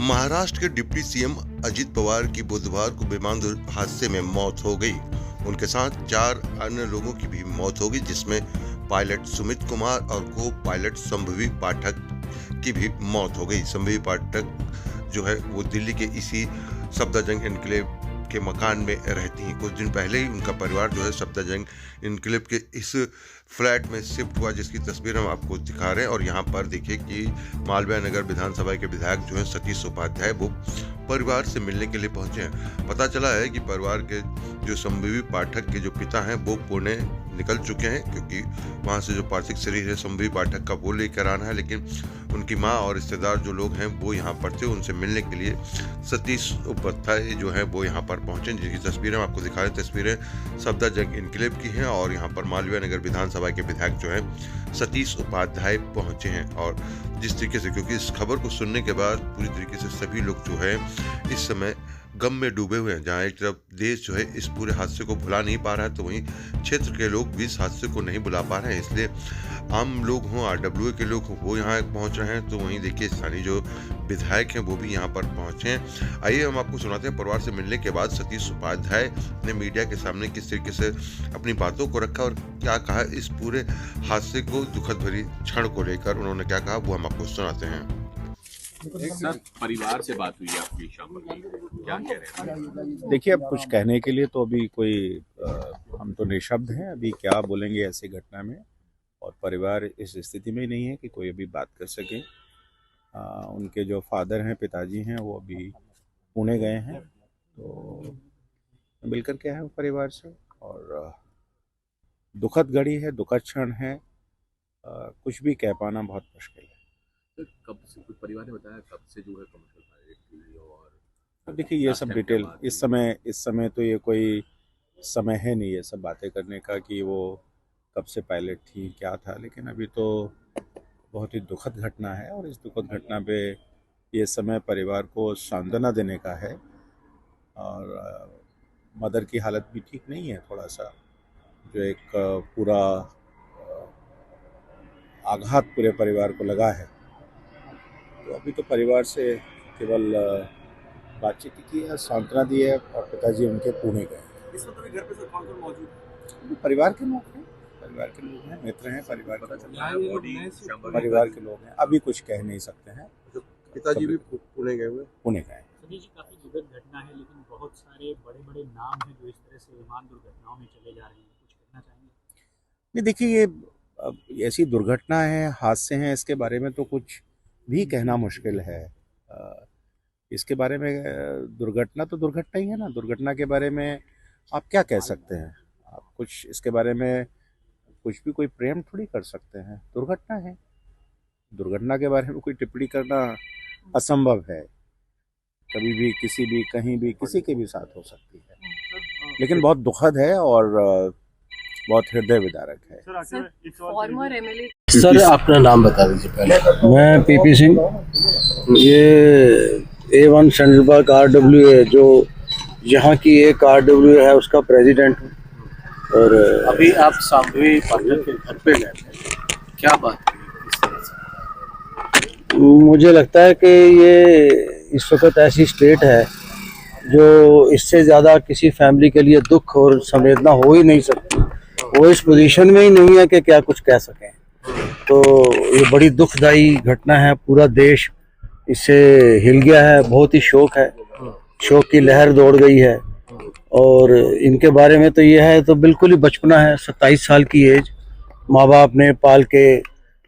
महाराष्ट्र के deputy CM Ajit Pawar की बुधवार को विमान हादसे में मौत हो गई। उनके साथ 4 अन्य लोगों की भी मौत हो गई, जिसमें पायलट सुमित कुमार और को पायलट संभवी पाठक की भी मौत हो गई। संभवी पाठक जो है वो दिल्ली के इसी सफदरजंग एन्क्लेव के मकान में रहती हैं। कुछ दिन पहले ही उनका परिवार जो है सफदरजंग एन्क्लेव के इस फ्लैट में शिफ्ट हुआ, जिसकी तस्वीर हम आपको दिखा रहे हैं। और यहाँ पर देखिए कि मालवीय नगर विधानसभा के विधायक जो है सतीश उपाध्याय वो परिवार से मिलने के लिए पहुंचे हैं। पता चला है कि परिवार के जो संभवी पाठक के जो पिता हैं वो पुणे निकल चुके हैं, क्योंकि वहाँ से जो पार्थिव शरीर है संभवी पाठक का वो लेकर आना है। लेकिन उनकी माँ और रिश्तेदार जो लोग हैं वो यहाँ पर थे, उनसे मिलने के लिए सतीश उपाध्याय जो है वो यहाँ पर पहुंचे, जिनकी तस्वीरें हम आपको दिखा रहे हैं। तस्वीरें सफदरजंग एन्क्लेव की हैं और यहाँ पर मालवीय नगर विधानसभा के विधायक जो है सतीश उपाध्याय पहुंचे हैं। और जिस तरीके से, क्योंकि इस खबर को सुनने के बाद पूरी तरीके से सभी लोग जो है इस समय गम में डूबे हुए हैं। जहाँ एक तरफ देश जो है इस पूरे हादसे को भुला नहीं पा रहा है, तो वहीं क्षेत्र के लोग भी इस हादसे को नहीं भुला पा रहे हैं। इसलिए आम लोग हों, आरडब्ल्यूए के लोग हों, वो यहाँ पहुँच रहे हैं। तो वहीं देखिए स्थानीय जो विधायक हैं वो भी यहाँ पर पहुँचे हैं। आइए हम आपको सुनाते हैं परिवार से मिलने के बाद सतीश उपाध्याय ने मीडिया के सामने किस तरीके से अपनी बातों को रखा और क्या कहा इस पूरे हादसे को, दुखद भरी क्षण को लेकर उन्होंने क्या कहा वो हम आपको सुनाते हैं। सर, परिवार से बात हुई आपकी शाम में, क्या कह रहे हैं? देखिए, अब कुछ कहने के लिए तो अभी कोई हम तो निशब्द हैं। अभी क्या बोलेंगे ऐसी घटना में, और परिवार इस स्थिति में ही नहीं है कि कोई अभी बात कर सके। उनके जो फादर हैं, पिताजी हैं, वो अभी पुणे गए हैं, तो मिलकर के आए परिवार से। और दुखद घड़ी है, दुखद क्षण है, कुछ भी कह पाना बहुत मुश्किल है। कब से कुछ परिवार ने बताया कब से जो है कमर्शियल पायलट थी? और देखिए ये सब डिटेल इस समय तो ये कोई समय है नहीं ये सब बातें करने का कि वो कब से पायलट थी, क्या था। लेकिन अभी तो बहुत ही दुखद घटना है, और इस दुखद घटना पे ये समय परिवार को सांत्वना देने का है। और मदर की हालत भी ठीक नहीं है, थोड़ा सा जो एक पूरा आघात पूरे परिवार को लगा है। तो अभी तो परिवार से केवल बातचीत की है, सांत्वना दी है, और पिताजी उनके पुणे गए। इस वक्त घर पे सब कौन मौजूद है? परिवार के लोग हैं, मित्र हैं, परिवार के लोग हैं। अभी कुछ कह नहीं सकते हैं। पिताजी भी पुणे गए हुए? पुणे गए। सतीश जी, काफी दुखद घटना है, लेकिन बहुत सारे बड़े बड़े नाम हैं जो इस तरह से विमान दुर्घटनाओं में चले जा रहे हैं, कुछ कहना चाहेंगे? नहीं, देखिए ये ऐसी दुर्घटना है, हादसे हैं, इसके बारे में तो कुछ भी कहना मुश्किल है। इसके बारे में दुर्घटना तो दुर्घटना ही है ना। दुर्घटना के बारे में आप क्या कह सकते हैं? आप कुछ इसके बारे में कुछ भी कोई प्रेम थोड़ी कर सकते हैं। दुर्घटना है, दुर्घटना के बारे में कोई टिप्पणी करना असंभव है। कभी भी, किसी भी, कहीं भी, किसी के भी साथ हो सकती है। लेकिन बहुत दुखद है और बहुत हृदय विदारक है। फॉर्मर एमएलए सर, अपना नाम बता दीजिए पहले। मैं पीपी सिंह, ये A1 सेंट्रल पार्क RWA जो यहाँ की एक RWA है उसका प्रेसिडेंट हूँ। और अभी आप संभवी पाठक के घर पे गए थे, क्या बात हुई इस तरह से? मुझे लगता है कि ये इस वक्त ऐसी स्टेट है जो इससे ज़्यादा किसी फैमिली के लिए दुख और संवेदना हो ही नहीं सकती। वो इस पोजीशन में ही नहीं है कि क्या कुछ कह सकें। तो ये बड़ी दुखदाई घटना है, पूरा देश इससे हिल गया है। बहुत ही शोक है, शोक की लहर दौड़ गई है। और इनके बारे में तो ये है, तो बिल्कुल ही बचपना है। 27 साल की एज, माँ बाप ने पाल के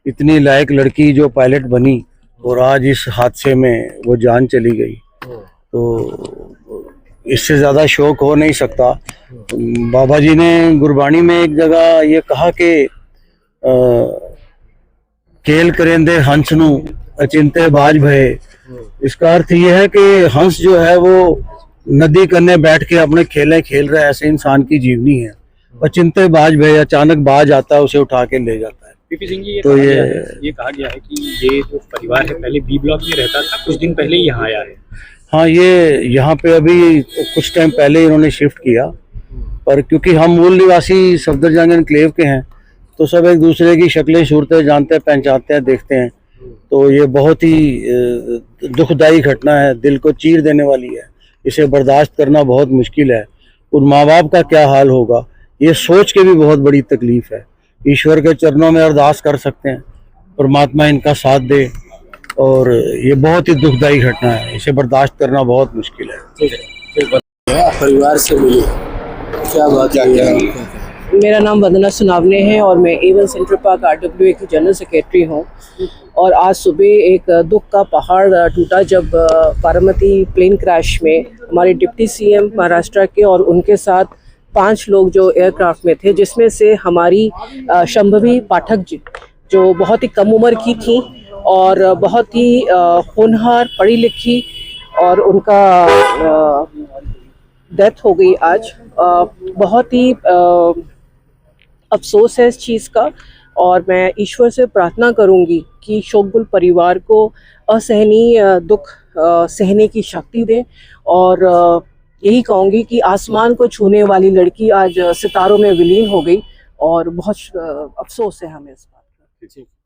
इतनी लायक लड़की जो पायलट बनी, और आज इस हादसे में वो जान चली गई। तो इससे ज़्यादा शोक हो नहीं सकता। बाबा जी ने गुरबाणी में एक जगह ये कहा कि केल करेंदे हंस नू अचिंते बाज भये। इसका अर्थ ये है कि हंस जो है वो नदी कन्ने बैठ के अपने खेल रहा है, ऐसे इंसान की जीवनी है। अचिंते बाज भये, अचानक बाज आता है, उसे उठा के ले जाता है। पीपी सिंह जी, तो ये कहा गया है कि ये जो परिवार है पहले बी ब्लॉक में रहता था, कुछ दिन पहले ही यहाँ आया है। हाँ, ये यहाँ पे अभी कुछ टाइम पहले इन्होंने शिफ्ट किया, पर क्योंकि हम मूल निवासी सफदरजंग एन्क्लेव के हैं तो सब एक दूसरे की शक्लें सूरतें जानते हैं, पहचानते हैं, देखते हैं। तो ये बहुत ही दुखदाई घटना है, दिल को चीर देने वाली है। इसे बर्दाश्त करना बहुत मुश्किल है। उन माँ बाप का क्या हाल होगा, ये सोच के भी बहुत बड़ी तकलीफ है। ईश्वर के चरणों में अरदास कर सकते हैं, परमात्मा इनका साथ दे। और ये बहुत ही दुखदाई घटना है, इसे बर्दाश्त करना बहुत मुश्किल है। परिवार से मिले, क्या बात है? मेरा नाम वंदना सुनावने है और मैं A1 सेंट्रल पार्क RWA की जनरल सेक्रेटरी हूँ। और आज सुबह एक दुख का पहाड़ टूटा जब बारामती प्लेन क्रैश में हमारे डिप्टी CM महाराष्ट्र के और उनके साथ 5 लोग जो एयरक्राफ्ट में थे, जिसमें से हमारी शंभवी पाठक जी जो बहुत ही कम उम्र की थी और बहुत ही होनहार, पढ़ी लिखी, और उनका डेथ हो गई आज। बहुत ही अफसोस है इस चीज़ का, और मैं ईश्वर से प्रार्थना करूंगी कि शोकगुल परिवार को असहनीय दुख सहने की शक्ति दें। और यही कहूँगी कि आसमान को छूने वाली लड़की आज सितारों में विलीन हो गई, और बहुत अफसोस है हमें इस बात का।